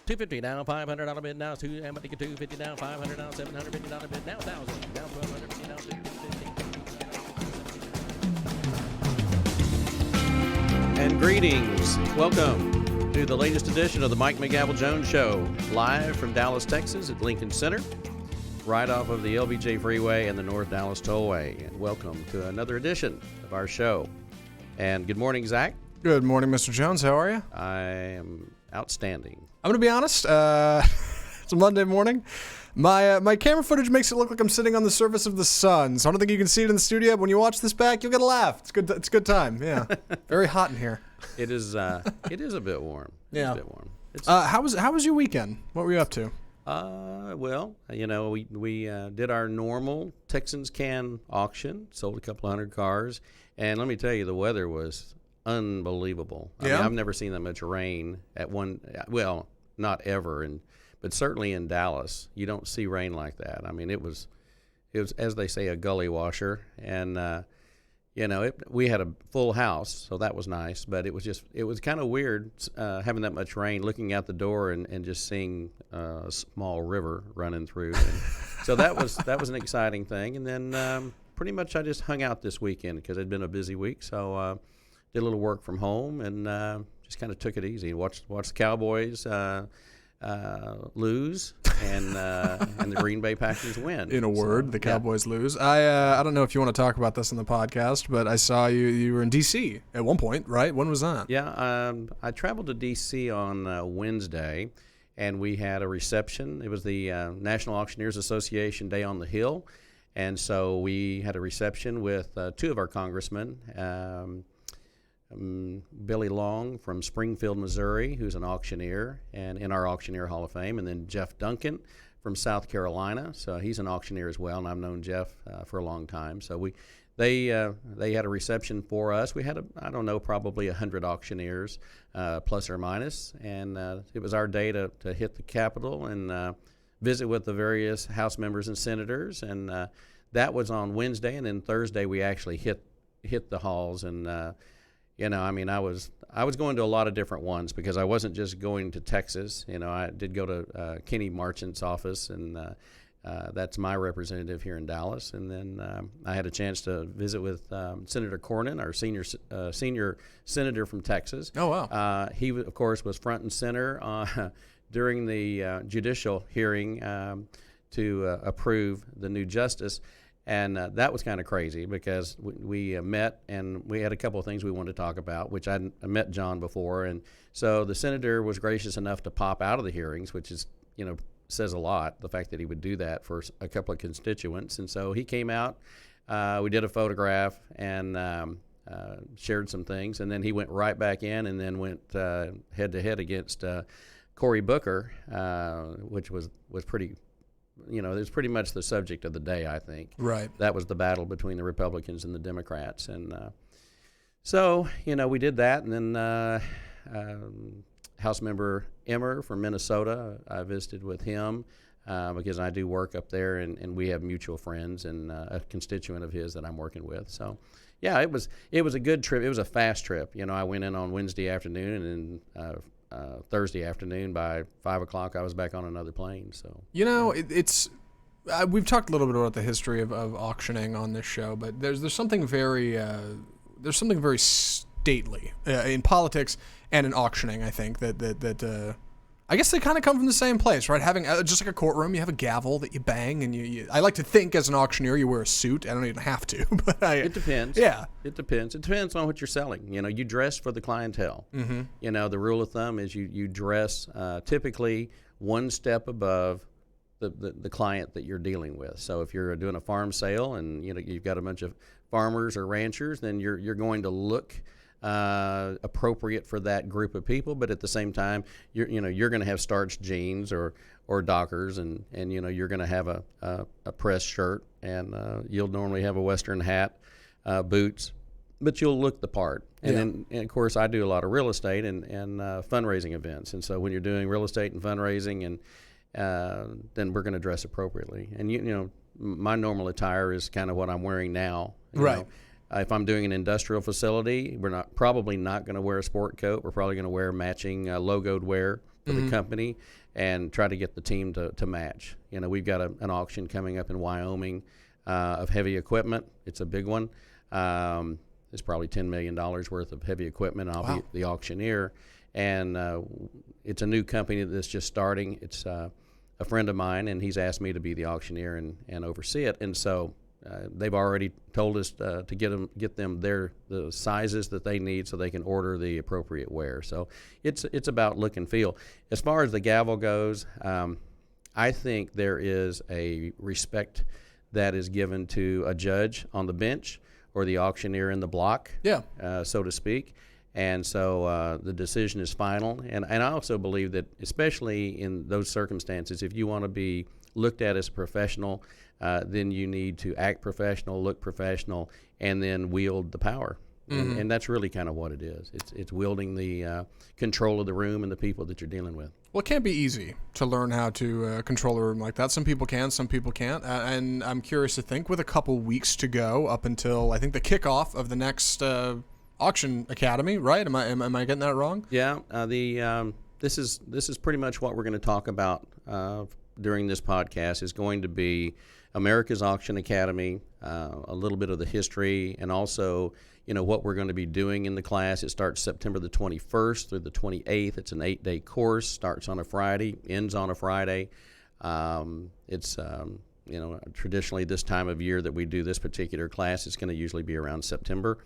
$250 now, $500 bid now, $250 now, $500 now, $750 bid now, $1,000 now, $1,250 now, $250. And greetings. Welcome to the latest edition of the Mike McGavel Jones Show, live from Dallas, Texas at Lincoln Center, right off of the LBJ Freeway and the North Dallas Tollway. And welcome to another edition of our show. And good morning, Zach. Good morning, Mr. Jones. How are you? I am outstanding. I'm going to be honest. It's a Monday morning. My camera footage makes it look like I'm sitting on the surface of the sun, so I don't think you can see it in the studio. But when you watch this back, you'll get a laugh. It's good. It's a good time. Yeah. Very hot in here. It is. It is a bit warm. Yeah. It's a bit warm. How was your weekend? What were you up to? Well, you know, we did our normal Texans can auction, sold a couple hundred cars, and let me tell you, the weather was unbelievable. I mean, I've never seen that much rain at one. Well, not ever, but certainly in Dallas, you don't see rain like that. I mean, it was as they say, a gully washer, and you know, we had a full house, so that was nice. But it was kind of weird having that much rain, looking out the door and just seeing a small river running through. And so that was an exciting thing. And then pretty much I just hung out this weekend because it'd been a busy week. So did a little work from home and just kind of took it easy. Watched the Cowboys lose and the Green Bay Packers win. In a word, the Cowboys lose. I don't know if you want to talk about this in the podcast, but I saw you were in D.C. at one point, right? When was that? Yeah, I traveled to D.C. on Wednesday, and we had a reception. It was the National Auctioneers Association Day on the Hill, and so we had a reception with two of our congressmen. Billy Long from Springfield, Missouri, who's an auctioneer and in our Auctioneer Hall of Fame, and then Jeff Duncan from South Carolina. So he's an auctioneer as well, and I've known Jeff for a long time. So they had a reception for us. We had probably 100 auctioneers, plus or minus, and it was our day to hit the Capitol and visit with the various House members and senators, and that was on Wednesday, and then Thursday we actually hit the halls and. You know, I mean, I was going to a lot of different ones because I wasn't just going to Texas. You know, I did go to Kenny Marchant's office, and that's my representative here in Dallas. And then I had a chance to visit with Senator Cornyn, our senior senator from Texas. Oh, wow. He, of course, was front and center during the judicial hearing to approve the new justice. And that was kind of crazy because we met and we had a couple of things we wanted to talk about, which I met John before. And so the senator was gracious enough to pop out of the hearings, which is, you know, says a lot, the fact that he would do that for a couple of constituents. And so he came out, we did a photograph and shared some things. And then he went right back in and then went head to head against Cory Booker, which was pretty. You know, it's pretty much the subject of the day, I think. Right. That was the battle between the Republicans and the Democrats. And so, you know, we did that. And then House Member Emmer from Minnesota, I visited with him because I do work up there, and we have mutual friends and a constituent of his that I'm working with. So, yeah, it was a good trip. It was a fast trip. You know, I went in on Wednesday afternoon and Thursday afternoon by 5 o'clock, I was back on another plane. So you know, it's we've talked a little bit about the history of auctioning on this show, but there's something very stately in politics and in auctioning. I think that I guess they kind of come from the same place, right? Having just like a courtroom, you have a gavel that you bang, and you I like to think as an auctioneer you wear a suit. I don't even have to, but it depends. Yeah, it depends. It depends on what you're selling. You know, you dress for the clientele. Mm-hmm. You know, the rule of thumb is you dress typically one step above the client that you're dealing with. So if you're doing a farm sale and you know you've got a bunch of farmers or ranchers, then you're going to look appropriate for that group of people, but at the same time, you're going to have starched jeans or Dockers, and you know you're going to have a pressed shirt, and you'll normally have a Western hat, boots, but you'll look the part. And then, of course, I do a lot of real estate and fundraising events, and so when you're doing real estate and fundraising, and then we're going to dress appropriately. And you know, my normal attire is kind of what I'm wearing now. You know. If I'm doing an industrial facility, we're probably not going to wear a sport coat. We're probably going to wear matching logoed wear, for the company and try to get the team to match. We've got an auction coming up in Wyoming of heavy equipment. It's a big one. It's probably $10 million worth of heavy equipment. I'll be the auctioneer. And it's a new company that's just starting. It's a friend of mine, and he's asked me to be the auctioneer and oversee it. And so they've already told us to get them the sizes that they need so they can order the appropriate ware. So it's about look and feel. As far as the gavel goes, I think there is a respect that is given to a judge on the bench or the auctioneer in the block, so to speak. And so the decision is final. And I also believe that, especially in those circumstances, if you want to be looked at as a professional, then you need to act professional, look professional, and then wield the power. Mm-hmm. And that's really kind of what it is. It's wielding the control of the room and the people that you're dealing with. Well, it can't be easy to learn how to control a room like that. Some people can, some people can't. And I'm curious to think, with a couple weeks to go up until, I think, the kickoff of the next Auction Academy, right? Am I getting that wrong? Yeah. This is pretty much what we're going to talk about during this podcast. Is going to be America's Auction Academy, a little bit of the history, and also what we're going to be doing in the class. It starts September the 21st through the 28th. It's an 8-day course. Starts on a Friday, ends on a Friday. It's traditionally this time of year that we do this particular class. It's going to usually be around September.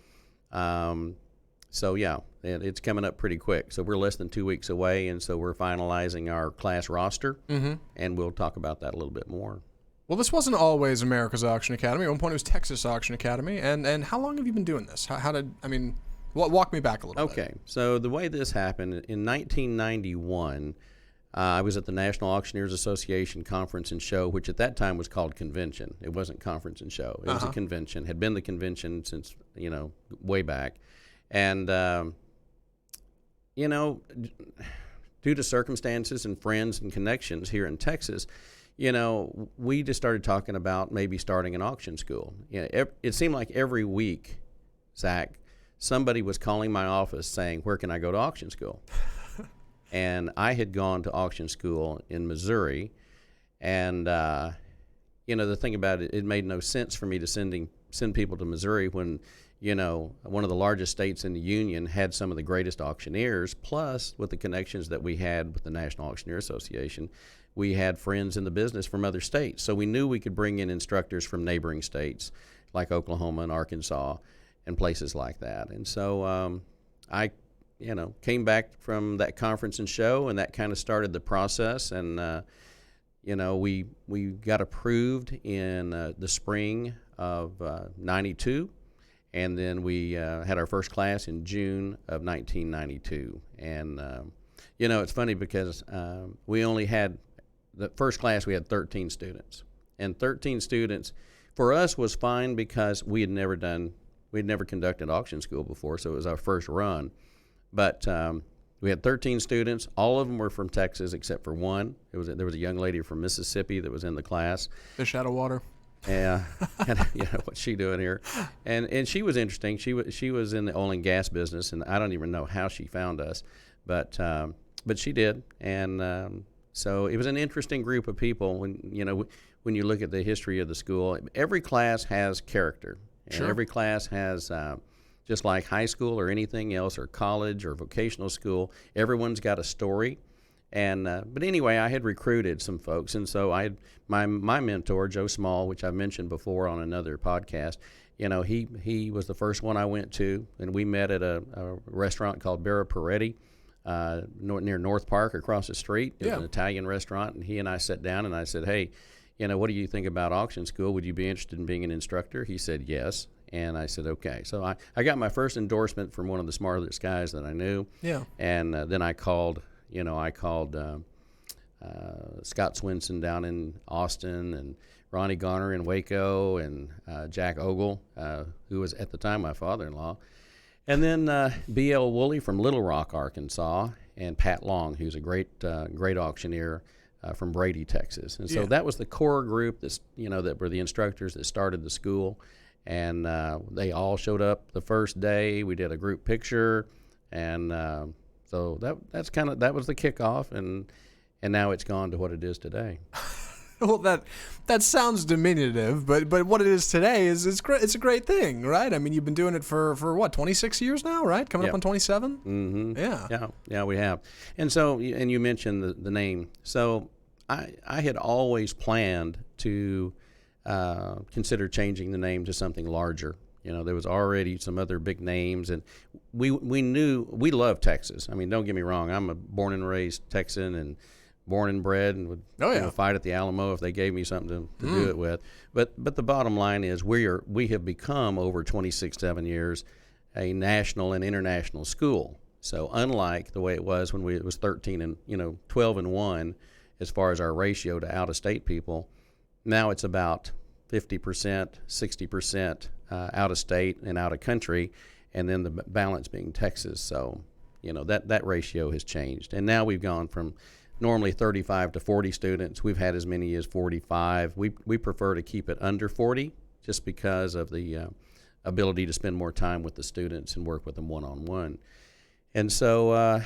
So yeah, it's coming up pretty quick. So we're less than 2 weeks away, and so we're finalizing our class roster, and we'll talk about that a little bit more. Well, this wasn't always America's Auction Academy. At one point, it was Texas Auction Academy. And how long have you been doing this? Walk me back a little bit. Okay, so the way this happened, in 1991, I was at the National Auctioneers Association Conference and Show, which at that time was called convention. It wasn't conference and show. It was a convention. Had been the convention since, way back. And, due to circumstances and friends and connections here in Texas, we just started talking about maybe starting an auction school. It seemed like every week, Zach, somebody was calling my office saying, "Where can I go to auction school?" And I had gone to auction school in Missouri, and the thing about it, it made no sense for me to send people to Missouri when one of the largest states in the union had some of the greatest auctioneers. Plus, with the connections that we had with the National Auctioneer Association, we had friends in the business from other states. So we knew we could bring in instructors from neighboring states like Oklahoma and Arkansas and places like that. And so I came back from that conference and show, and that kind of started the process. And, we got approved in the spring of 92. And then we had our first class in June of 1992. And, it's funny because we only had, the first class we had 13 students. And 13 students for us was fine because we'd never conducted auction school before, so it was our first run. But we had 13 students. All of them were from Texas except for one. There was a young lady from Mississippi that was in the class. Fish out of water. Yeah, what's she doing here? And she was interesting. She was in the oil and gas business, and I don't even know how she found us, but she did. And so it was an interesting group of people. When you look at the history of the school, every class has character. And sure. Every class has, just like high school or anything else, or college or vocational school, everyone's got a story. And but anyway, I had recruited some folks, and so I had my mentor, Joe Small, which I've mentioned before on another podcast. He was the first one I went to, and we met at a restaurant called Barra Peretti near North Park across the street. It was an Italian restaurant, and he and I sat down, and I said, "Hey, what do you think about auction school? Would you be interested in being an instructor?" He said, "Yes." And I said, "Okay." So I got my first endorsement from one of the smartest guys that I knew. Yeah. And then I called Scott Swinson down in Austin, and Ronnie Garner in Waco, and Jack Ogle, who was at the time my father-in-law, and then B.L. Woolley from Little Rock, Arkansas, and Pat Long, who's a great auctioneer from Brady, Texas. And so that was the core group that were the instructors that started the school, and they all showed up the first day. We did a group picture, and So that was the kickoff, and now it's gone to what it is today. Well, that sounds diminutive, but what it is today is great. It's a great thing, right? I mean, you've been doing it for what, 26 years now, right? Coming up on 27. Mm-hmm. Yeah, we have. And so, and you mentioned the name. So I had always planned to consider changing the name to something larger. You know, there was already some other big names, and we knew we love Texas. I mean, don't get me wrong. I'm a born and raised Texan and born and bred, and would fight at the Alamo if they gave me something to do it with. But the bottom line is we have become over 7 years a national and international school. So unlike the way it was when it was 13 and 12 and 1 as far as our ratio to out of state people, now it's about 50%, 60% out of state and out of country, and then the balance being Texas. So that ratio has changed, and now we've gone from normally 35 to 40 students. We've had as many as 45. We prefer to keep it under 40 just because of the ability to spend more time with the students and work with them one-on-one. And so,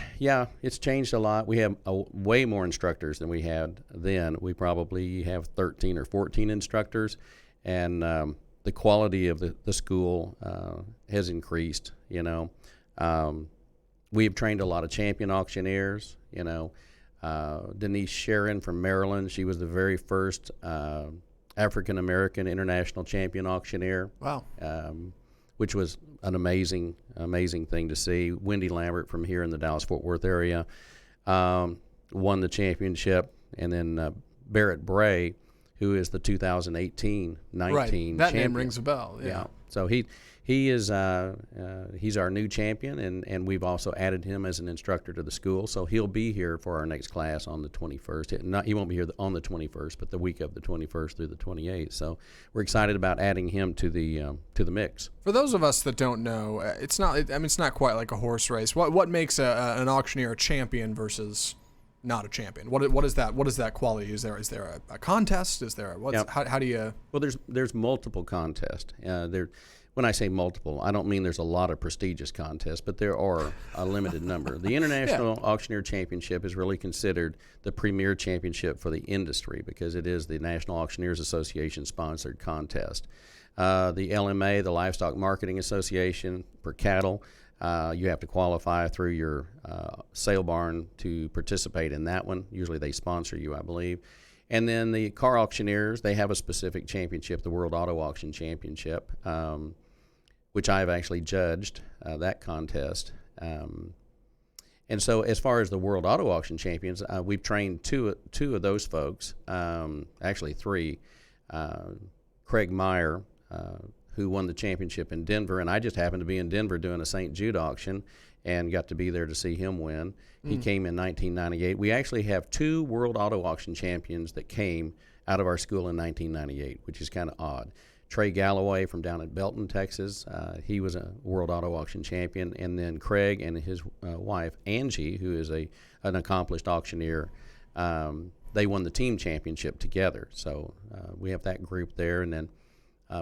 it's changed a lot. We have way more instructors than we had then. We probably have 13 or 14 instructors, and the quality of the school has increased. We've trained a lot of champion auctioneers, Denise Sharon from Maryland. She was the very first African-American international champion auctioneer. Wow. Which was an amazing thing to see. Wendy Lambert from here in the Dallas-Fort Worth area won the championship. And then Barrett Bray, who is the 2018-19 champion. That name rings a bell. Yeah. So he is he's our new champion, and we've also added him as an instructor to the school. So he'll be here for our next class on the 21st. He won't be here on the 21st, but the week of the 21st through the 28th. So we're excited about adding him to the mix. For those of us that don't know, it's not quite like a horse race. What makes an auctioneer a champion versus not a champion? What is that? What is that quality? Is there a contest? Is there how do you? Well, there's multiple contests. When I say multiple, I don't mean there's a lot of prestigious contests, but there are a limited number. The International Auctioneer Championship is really considered the premier championship for the industry because it is the National Auctioneers Association sponsored contest. The LMA, the Livestock Marketing Association, for cattle, you have to qualify through your sale barn to participate in that one. Usually they sponsor you, I believe. And then the car auctioneers, they have a specific championship, the World Auto Auction Championship, which I've actually judged that contest. And so as far as the World Auto Auction Champions, we've trained two of those folks, actually three. Craig Meyer, who won the championship in Denver, and I just happened to be in Denver doing a St. Jude auction and got to be there to see him win. He came in 1998. We actually have two World Auto Auction champions that came out of our school in 1998, which is kind of odd. Trey Galloway from down at Belton, Texas, he was a World Auto Auction champion, and then Craig and his wife, Angie, who is an accomplished auctioneer, they won the team championship together. So we have that group there, and then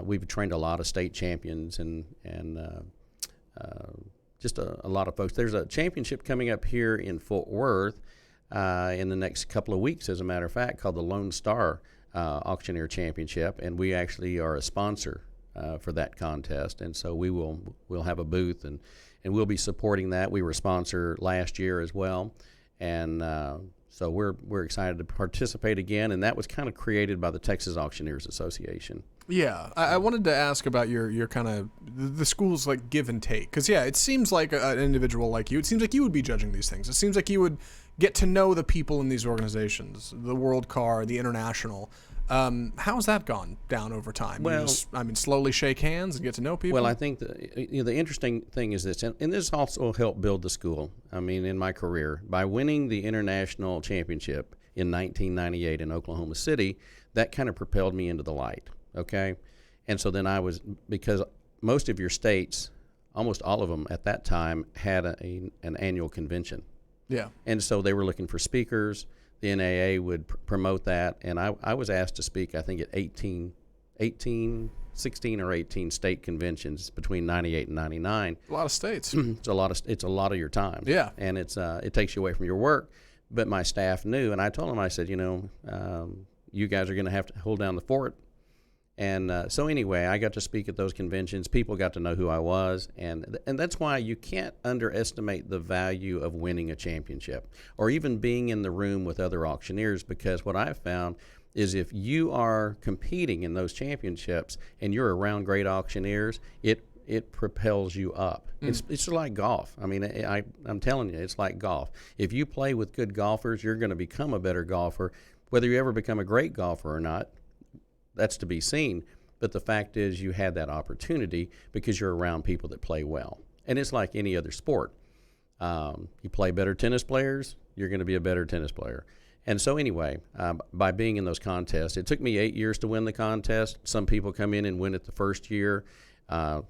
we've trained a lot of state champions and just a lot of folks. There's a championship coming up here in Fort Worth in the next couple of weeks, as a matter of fact, called the Lone Star Auctioneer Championship, and we actually are a sponsor for that contest, and so we'll have a booth and we'll be supporting that. We were a sponsor last year as well, and so we're excited to participate again, and that was kind of created by the Texas Auctioneers Association. Yeah, I wanted to ask about your kind of the school's like give and take, because it seems like an individual like you, it seems like you would be judging these things. It seems like you would get to know the people in these organizations, the World Car, the International. How's that gone down over time? Well, slowly shake hands and get to know people. Well, I think the interesting thing is this, and this also helped build the school. I mean, in my career, by winning the international championship in 1998 in Oklahoma City, that kind of propelled me into the light. Okay, and so then because most of your states, almost all of them at that time, had an annual convention. Yeah, and so they were looking for speakers. The NAA would promote that, and I was asked to speak, I think, at 18 16 or 18 state conventions between 98 and 99. A lot of states. It's a lot of your time. Yeah. And it takes you away from your work. But my staff knew, and I told them, I said, you guys are going to have to hold down the fort. And so anyway, I got to speak at those conventions. People got to know who I was, and that's why you can't underestimate the value of winning a championship or even being in the room with other auctioneers, because what I've found is if you are competing in those championships and you're around great auctioneers, it propels you up. It's like golf. I mean, I'm telling you, it's like golf. If you play with good golfers, you're going to become a better golfer. Whether you ever become a great golfer or not, that's to be seen. But the fact is you had that opportunity because you're around people that play well. And it's like any other sport. You play better tennis players, you're going to be a better tennis player. And so anyway, by being in those contests, it took me 8 years to win the contest. Some people come in and win it the first year. And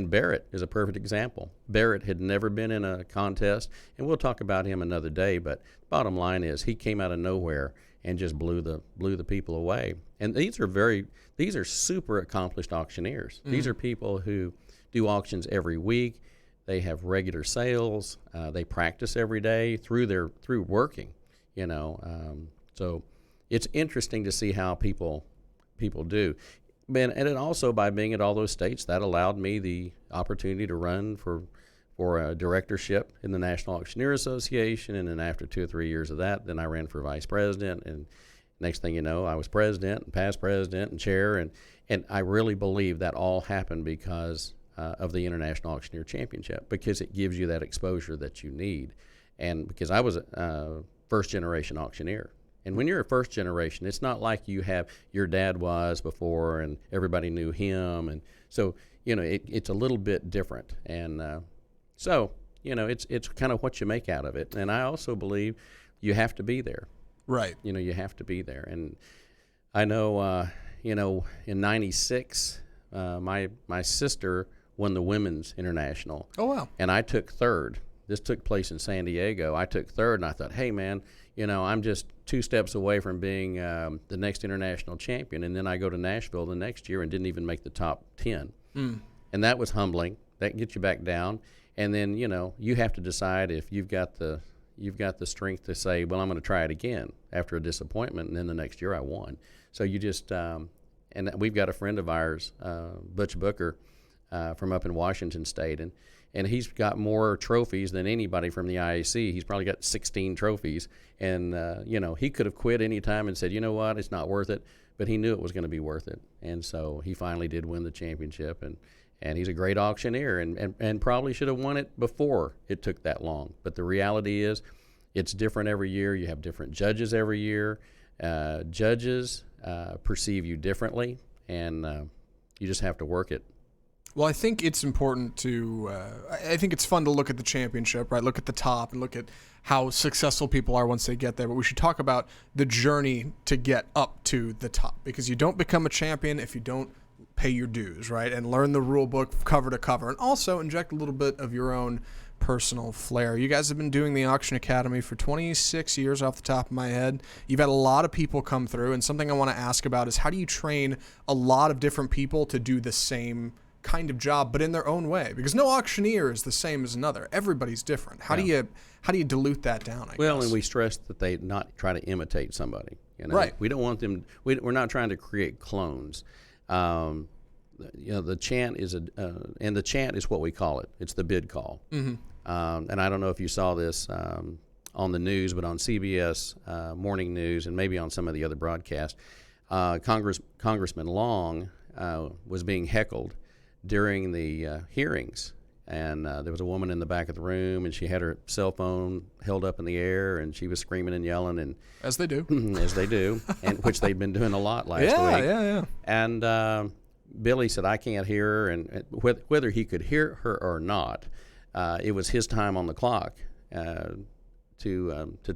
Barrett is a perfect example. Barrett had never been in a contest, and we'll talk about him another day, but bottom line is he came out of nowhere and just blew the people away. And these are super accomplished auctioneers. These are people who do auctions every week. They have regular sales. They practice every day through working, so it's interesting to see how people do. And it also, by being at all those states, that allowed me the opportunity to run for a directorship in the National Auctioneer Association. And then after 2 or 3 years of that, then I ran for vice president. And next thing you know, I was president and past president and chair. And I really believe that all happened because of the International Auctioneer Championship, because it gives you that exposure that you need. And because I was a first-generation auctioneer. And when you're a first generation, it's not like your dad was before and everybody knew him. And so, it's a little bit different. And so, it's kind of what you make out of it. And I also believe you have to be there. Right. You have to be there. And I know, in 96, my sister won the Women's International. Oh, wow. And I took third. This took place in San Diego. I took third, and I thought, hey, man, I'm just 2 steps away from being the next international champion. And then I go to Nashville the next year and didn't even make the top 10. And that was humbling. That gets you back down. And then, you have to decide if you've got the strength to say, well, I'm going to try it again after a disappointment. And then the next year I won. So you just and we've got a friend of ours, Butch Booker, from up in Washington State. And he's got more trophies than anybody from the IAC. He's probably got 16 trophies. And, he could have quit any time and said, you know what, it's not worth it. But he knew it was going to be worth it. And so he finally did win the championship. And he's a great auctioneer and probably should have won it before it took that long. But the reality is it's different every year. You have different judges every year. Judges perceive you differently, and you just have to work it. Well, I think it's important to, I think it's fun to look at the championship, right? Look at the top and look at how successful people are once they get there. But we should talk about the journey to get up to the top, because you don't become a champion if you don't pay your dues, right? And learn the rule book cover to cover, and also inject a little bit of your own personal flair. You guys have been doing the Auction Academy for 26 years off the top of my head. You've had a lot of people come through, and something I want to ask about is how do you train a lot of different people to do the same kind of job, but in their own way? Because no auctioneer is the same as another. Everybody's different. How do you dilute that down? I guess? And we stress that they not try to imitate somebody. Right. We don't want them. We're not trying to create clones. The chant is and the chant is what we call it. It's the bid call. Mm-hmm. And I don't know if you saw this on the news, but on CBS Morning News and maybe on some of the other broadcasts, Congressman Long was being heckled during the hearings. And there was a woman in the back of the room, and she had her cell phone held up in the air, and she was screaming and yelling. And as they do. As they do, and which they've been doing a lot last week. Yeah. And Billy said, I can't hear her. And whether he could hear her or not, it was his time on the clock to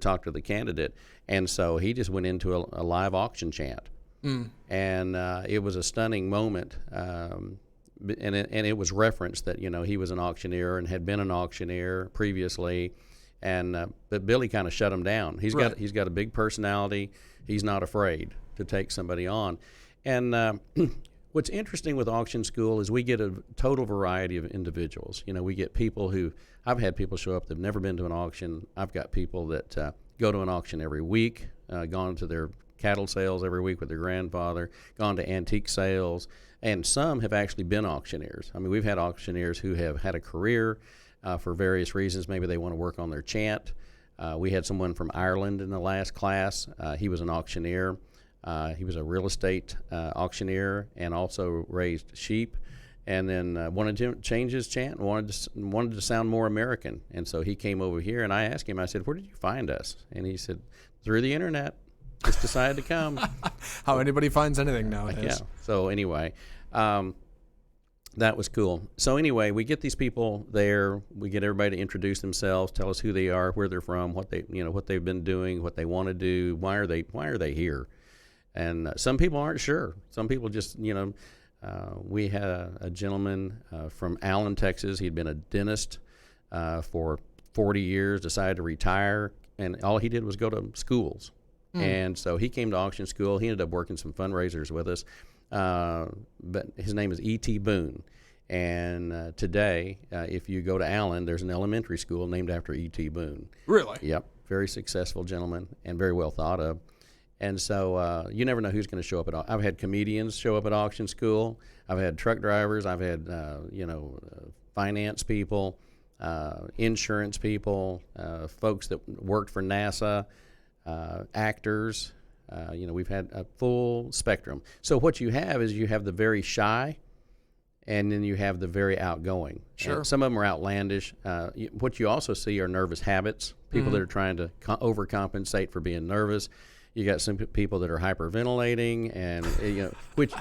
talk to the candidate. And so he just went into a live auction chant. And it was a stunning moment. And it was referenced that he was an auctioneer and had been an auctioneer previously, but Billy kind of shut him down. He's got a big personality. He's not afraid to take somebody on, And what's interesting with auction school is we get a total variety of individuals. We get people I've had people show up that have never been to an auction. I've got people that go to an auction every week, gone to their cattle sales every week with their grandfather, gone to antique sales, and some have actually been auctioneers. I mean, we've had auctioneers who have had a career for various reasons. Maybe they want to work on their chant. We had someone from Ireland in the last class. He was an auctioneer. He was a real estate auctioneer and also raised sheep, and then wanted to change his chant and wanted to sound more American. And so he came over here, and I asked him, I said, where did you find us? And he said, through the internet. Just decided to come. How anybody finds anything nowadays. Yeah. So anyway, that was cool. So anyway, we get these people there. We get everybody to introduce themselves, tell us who they are, where they're from, what they've been doing, what they want to do, why are they here. And some people aren't sure. Some people just, we had a gentleman from Allen, Texas. He'd been a dentist for 40 years, decided to retire, and all he did was go to schools. And so he came to auction school. He ended up working some fundraisers with us. But his name is E.T. Boone. And today, if you go to Allen, there's an elementary school named after E.T. Boone. Really? Yep. Very successful gentleman and very well thought of. And so you never know who's going to show up at I've had comedians show up at auction school. I've had truck drivers. I've had, finance people, insurance people, folks that worked for NASA. Actors, we've had a full spectrum. So what you have is you have the very shy, and then you have the very outgoing. Sure. And some of them are outlandish. What you also see are nervous habits, people that are trying to overcompensate for being nervous. You got some people that are hyperventilating, and which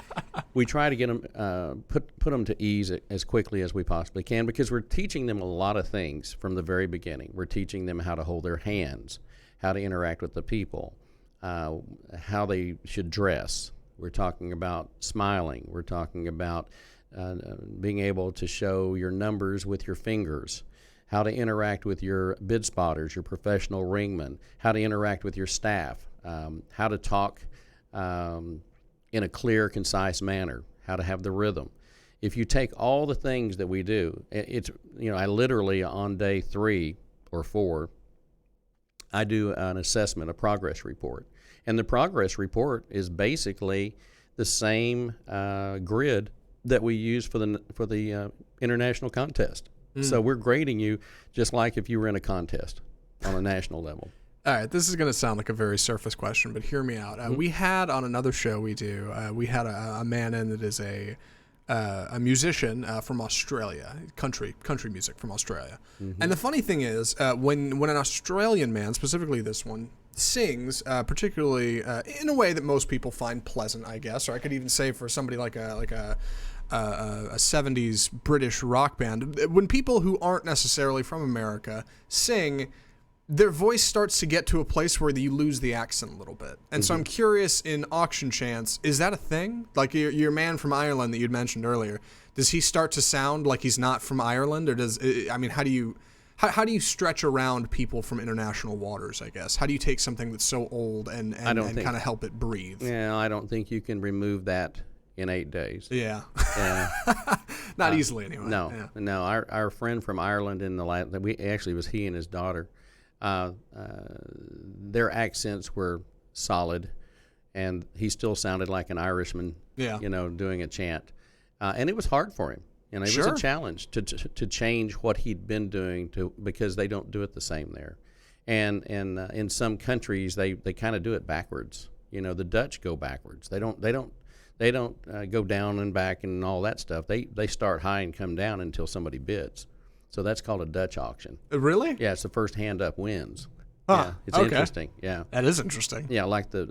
we try to get them put them to ease as quickly as we possibly can, because we're teaching them a lot of things from the very beginning. We're teaching them how to hold their hands, how to interact with the people, how they should dress. We're talking about smiling. We're talking about being able to show your numbers with your fingers, how to interact with your bid spotters, your professional ringmen, how to interact with your staff, how to talk in a clear, concise manner, how to have the rhythm. If you take all the things that we do, I literally on day 3 or 4, I do an assessment, a progress report. And the progress report is basically the same grid that we use for the international contest. So we're grading you just like if you were in a contest on a national level. All right, this is going to sound like a very surface question, but hear me out. We had on another show we had a man in that is a musician from Australia, country music from Australia. And the funny thing is, when an Australian man, specifically this one, sings, particularly in a way that most people find pleasant, I guess, or I could even say for somebody like a 70s British rock band, when people who aren't necessarily from America sing, their voice starts to get to a place where you lose the accent a little bit. And so I'm curious, in auction chants, is that a thing? Like your man from Ireland that you'd mentioned earlier, does he start to sound like he's not from Ireland? Or how do you stretch around people from international waters, I guess? How do you take something that's so old and kind of help it breathe? Yeah, I don't think you can remove that in 8 days. Yeah. Not easily anyway. No, yeah. No. Our friend from Ireland it was he and his daughter. Their accents were solid, and he still sounded like an Irishman, doing a chant. And it was hard for him. It was a challenge to change what he'd been doing because they don't do it the same there. And in some countries, they kind of do it backwards. The Dutch go backwards. They don't go down and back and all that stuff. They start high and come down until somebody bids. So that's called a Dutch auction. Really? Yeah, it's the first hand up wins. Huh. Yeah, it's interesting. Yeah, that is interesting. Yeah, like they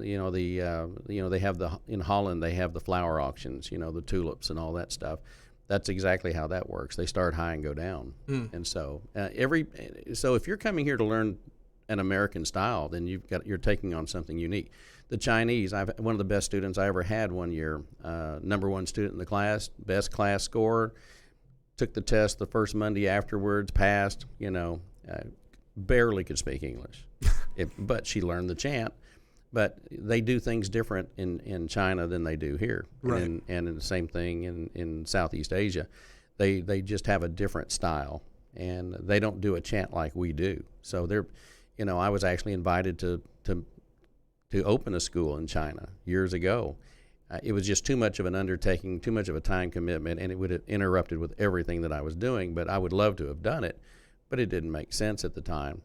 have in Holland they have the flower auctions. The tulips and all that stuff. That's exactly how that works. They start high and go down. And so if you're coming here to learn an American style, then you're taking on something unique. The Chinese, one of the best students I ever had one year, number 1 student in the class, best class score. Took the test the first Monday afterwards, passed, barely could speak English. But she learned the chant. but they do things different in China than they do here, Right. and the same thing in Southeast Asia. They just have a different style, and they don't do a chant like we do. So they're, I was actually invited to open a school in China years ago. It was just too much of an undertaking, too much of a time commitment, and it would have interrupted with everything that I was doing. But I would love to have done it, but it didn't make sense at the time.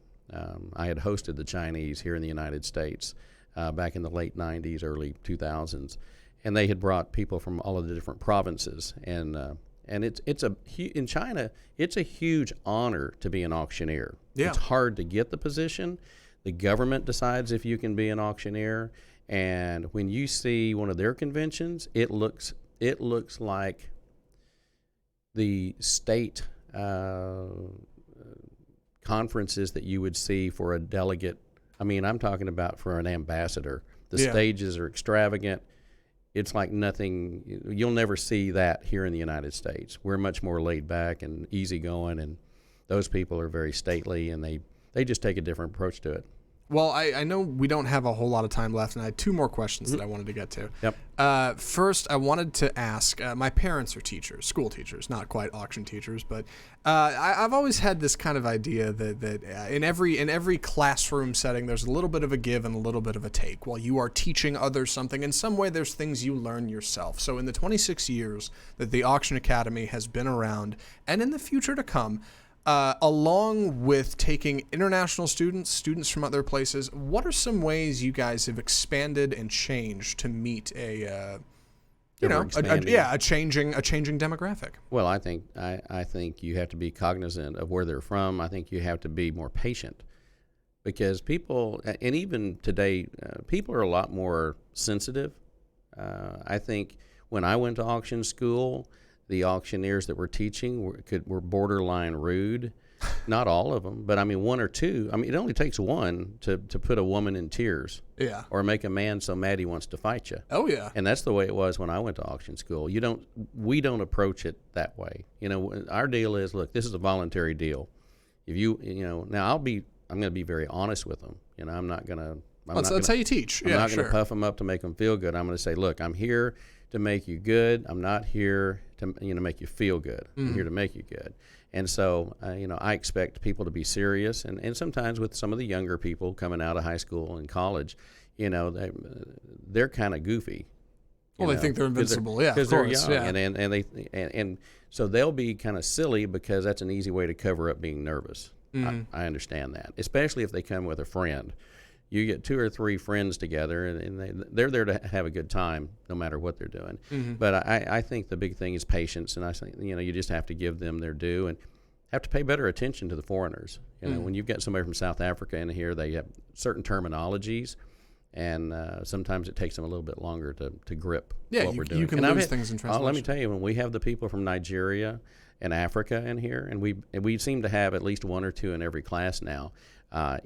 I had hosted the Chinese here in the United States back in the late 90s, early 2000s, and they had brought people from all of the different provinces. And in China, it's a huge honor to be an auctioneer. Yeah. It's hard to get the position. The government decides if you can be an auctioneer. And when you see one of their conventions, it looks like the state conferences that you would see for a delegate. I mean, I'm talking about for an ambassador. The stages are extravagant. It's like nothing. You'll never see that here in the United States. We're much more laid back and easygoing, and those people are very stately, and they just take a different approach to it. Well, I know we don't have a whole lot of time left, and I had two more questions that I wanted to get to. Yep. First, I wanted to ask, my parents are teachers, school teachers, not quite auction teachers, but I've always had this kind of idea that in every classroom setting, there's a little bit of a give and a little bit of a take. While you are teaching others something, in some way there's things you learn yourself. So in the 26 years that the Auction Academy has been around, and in the future to come, along with taking international students from other places, what are some ways you guys have expanded and changed to meet a changing demographic? Well, I think you have to be cognizant of where they're from. I think you have to be more patient, because people, and even today, people are a lot more sensitive. I think when I went to auction school, the auctioneers that were teaching were borderline rude. Not all of them, but I mean one or two. I mean, it only takes one to put a woman in tears. Yeah. Or make a man so mad he wants to fight you. Oh yeah. And that's the way it was when I went to auction school. We don't approach it that way. Our deal is, look, this is a voluntary deal. If now I'm going to be very honest with them. I'm not going to. That's how you teach. I'm not going to puff them up to make them feel good. I'm going to say, look, I'm here to make you good. I'm not here to make you feel good. I'm here to make you good. And so I expect people to be serious, and sometimes with some of the younger people coming out of high school and college, they're kind of goofy. Well, they think they're invincible, because they're young, yeah. and so they'll be kind of silly, because that's an easy way to cover up being nervous. I understand that, especially if they come with a friend. You get 2 or 3 friends together, and they're there to have a good time, no matter what they're doing. But I think the big thing is patience, and I think you just have to give them their due, and have to pay better attention to the foreigners. When you've got somebody from South Africa in here, they have certain terminologies, and sometimes it takes them a little bit longer to grip what we're doing. You can lose things in translation. Let me tell you, when we have the people from Nigeria and Africa in here, and we seem to have at least 1 or 2 in every class now,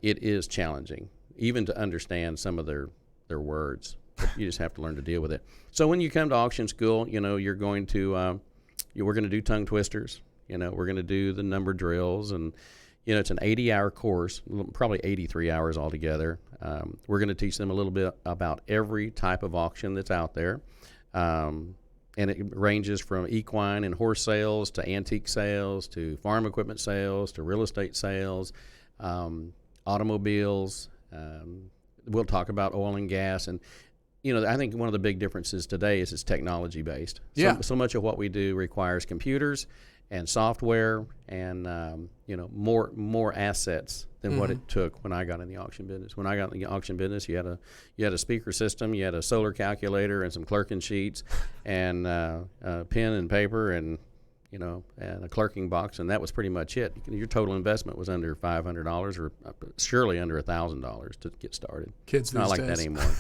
it is challenging, even to understand some of their words. You just have to learn to deal with it. So when you come to auction school, you're going to we're going to do tongue twisters. We're going to do the number drills, and it's an 80-hour course, probably 83 hours altogether. We're going to teach them a little bit about every type of auction that's out there, and it ranges from equine and horse sales to antique sales to farm equipment sales to real estate sales, automobiles. We'll talk about oil and gas, and I think one of the big differences today is it's technology based. So much of what we do requires computers and software, and more assets than what it took when I got in the auction business. When I got in the auction business, you had a speaker system, you had a solar calculator, and some clerking sheets, and pen and paper, and and a clerking box, and that was pretty much it. Your total investment was under $500, or surely under $1,000 to get started. Kids these not like days. that anymore.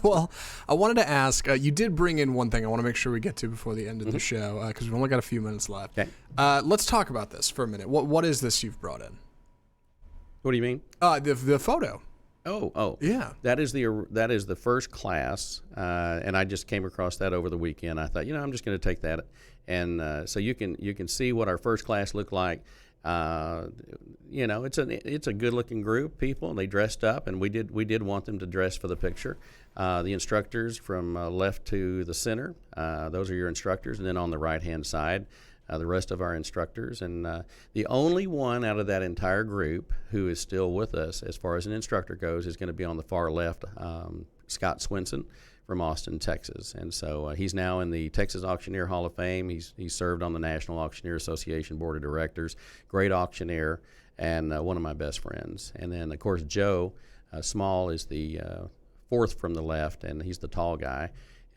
Well, I wanted to ask, you did bring in one thing I want to make sure we get to before the end of the show, because we've only got a few minutes left. Okay. Let's talk about this for a minute. What is this you've brought in? What do you mean? The photo. Oh, yeah. That is the first class, and I just came across that over the weekend. I thought, I'm just going to take that, and so you can see what our first class looked like, It's a good looking group of people, and they dressed up, and we did want them to dress for the picture. The instructors from left to the center, those are your instructors, and then on the right hand side, the rest of our instructors. And the only one out of that entire group who is still with us as far as an instructor goes is going to be on the far left, Scott Swinson from Austin, Texas. And so he's now in the Texas Auctioneer Hall of Fame. He's served on the National Auctioneer Association Board of Directors, great auctioneer, and one of my best friends. And then, of course, Joe Small is the fourth from the left, and he's the tall guy.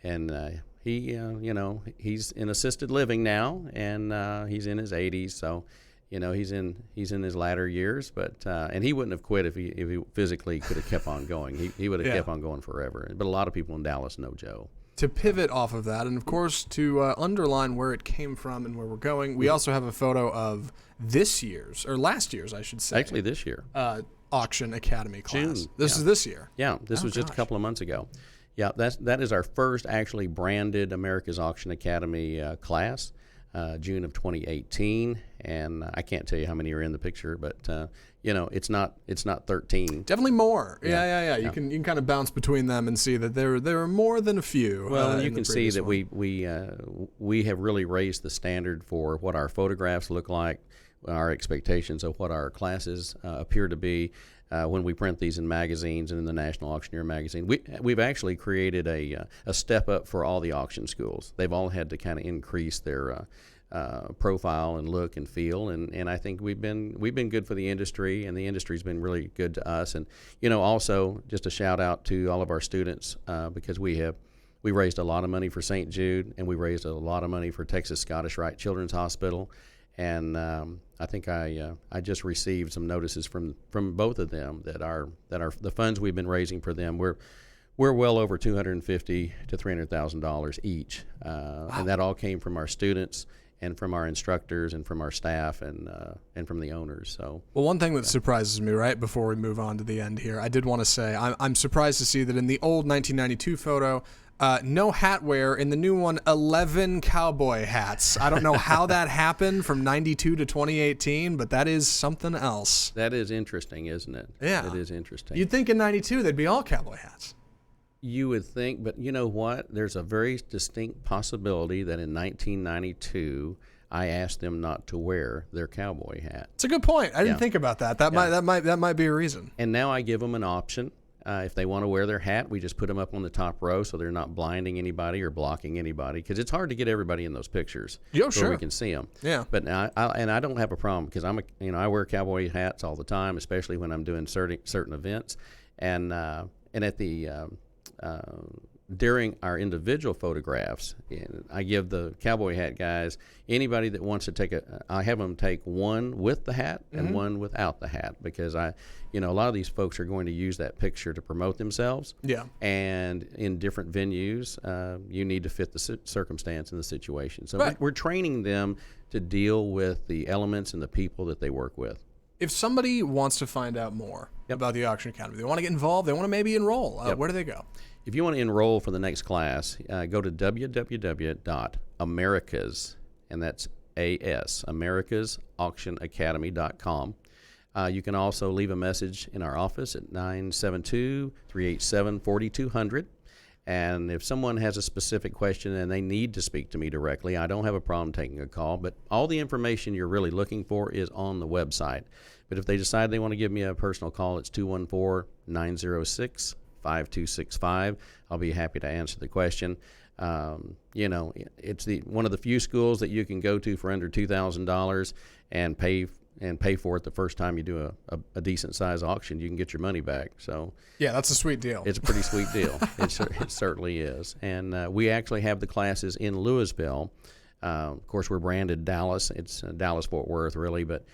And he's in assisted living now, and he's in his 80s, so he's in his latter years. But and he wouldn't have quit if he physically could have kept on going. He would have kept on going forever. But a lot of people in Dallas know Joe. To pivot off of that, and of course to underline where it came from and where we're going, we also have a photo of last year's, I should say. Actually, this year. Auction Academy class. June. This is this year. Yeah, this was just a couple of months ago. Yeah, that is our first actually branded America's Auction Academy class, June of 2018, and I can't tell you how many are in the picture, but it's not 13. Definitely more. Yeah. You can kind of bounce between them and see that there are more than a few. Well, you can see that we have really raised the standard for what our photographs look like, our expectations of what our classes appear to be. When we print these in magazines and in the National Auctioneer magazine, we've actually created a step up for all the auction schools. They've all had to kind of increase their profile and look and feel, and I think we've been good for the industry, and the industry's been really good to us. And also just a shout out to all of our students because we raised a lot of money for St. Jude, and we raised a lot of money for Texas Scottish Rite Children's Hospital. And I think I just received some notices from both of them that the funds we've been raising for them, we're well over $250,000 to $300,000 each, wow. And that all came from our students and from our instructors and from our staff and from the owners. So, well, one thing that surprises me, right before we move on to the end here, I did want to say I'm surprised to see that in the old 1992 photo. No hat wear. In the new one, 11 cowboy hats. I don't know how that happened from 92 to 2018, but that is something else. That is interesting, isn't it? Yeah. It is interesting. You'd think in 92 they'd be all cowboy hats. You would think, but you know what? There's a very distinct possibility that in 1992 I asked them not to wear their cowboy hat. It's a good point. I didn't think about that. That might be a reason. And now I give them an option. If they want to wear their hat, we just put them up on the top row so they're not blinding anybody or blocking anybody, because it's hard to get everybody in those pictures. Yeah, so sure. we can see them. Yeah. But I don't have a problem because I wear cowboy hats all the time, especially when I'm doing certain events, and at the during our individual photographs, I give the cowboy hat guys, anybody that wants to I have them take one with the hat and one without the hat, because a lot of these folks are going to use that picture to promote themselves. Yeah. And in different venues, you need to fit the circumstance and the situation. So right. we're training them to deal with the elements and the people that they work with. If somebody wants to find out more about the Auction Academy, they want to get involved, they want to maybe enroll, where do they go? If you want to enroll for the next class, go to www.americas, and that's AS, americasauctionacademy.com. You can also leave a message in our office at 972-387-4200. And if someone has a specific question and they need to speak to me directly, I don't have a problem taking a call. But all the information you're really looking for is on the website. But if they decide they want to give me a personal call, it's 214-906-5265. I'll be happy to answer the question. It's one of the few schools that you can go to for under $2,000 and pay for it the first time you do a decent size auction. You can get your money back. So yeah, that's a sweet deal. It's a pretty sweet deal. It certainly is. And we actually have the classes in Louisville. Of course, we're branded Dallas. It's Dallas-Fort Worth, really, but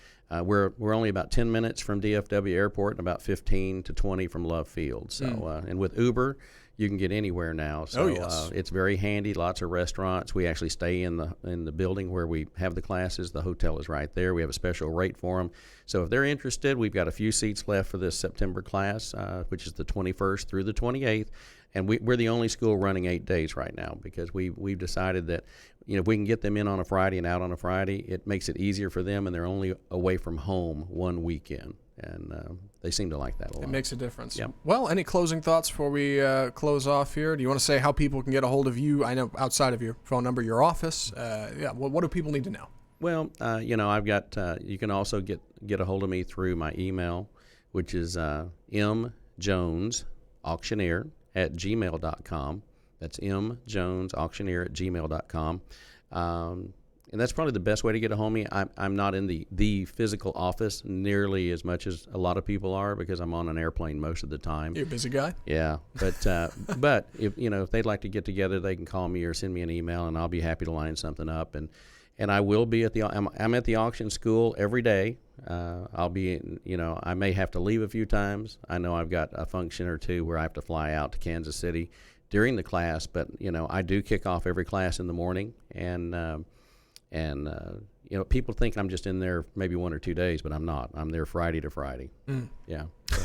we're only about 10 minutes from DFW Airport and about 15 to 20 from Love Field. So and with Uber, you can get anywhere now. So yes. it's very handy. Lots of restaurants. We actually stay in the building where we have the classes. The hotel is right there. We have a special rate for them. So if they're interested, we've got a few seats left for this September class, which is the 21st through the 28th. And we're the only school running 8 days right now because we've decided that, if we can get them in on a Friday and out on a Friday, it makes it easier for them, and they're only away from home one weekend. And they seem to like that a lot. It makes a difference. Yep. Well, any closing thoughts before we close off here? Do you want to say how people can get a hold of you? I know outside of your phone number, your office. What do people need to know? Well, I've got. You can also get a hold of me through my email, which is mjonesauctioneer@gmail.com. That's mjonesauctioneer@gmail.com. And that's probably the best way to get a hold of me. I'm not in the physical office nearly as much as a lot of people are because I'm on an airplane most of the time. You're a busy guy. Yeah, but if they'd like to get together, they can call me or send me an email, and I'll be happy to line something up. And I will be I'm at the auction school every day. I'll be, I may have to leave a few times. I know I've got a function or two where I have to fly out to Kansas City during the class, but I do kick off every class in the morning, and people think I'm just in there maybe 1 or 2 days, but I'm not. I'm there Friday to Friday. Yeah.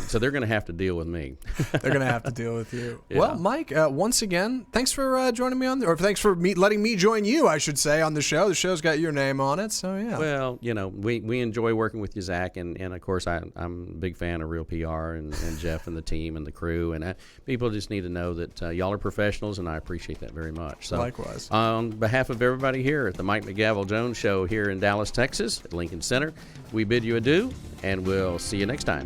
So they're going to have to deal with me. They're going to have to deal with you. Yeah. Well, Mike, once again, thanks for joining me or thanks for letting me join you, I should say, on the show. The show's got your name on it, so yeah. Well, we enjoy working with you, Zach, and of course I'm a big fan of Real PR and Jeff and the team and the crew, and people just need to know that y'all are professionals, and I appreciate that very much. So, likewise. On behalf of everybody here at the Mike McGavel Jones Show here in Dallas, Texas, at Lincoln Center, we bid you adieu, and we'll see you next time.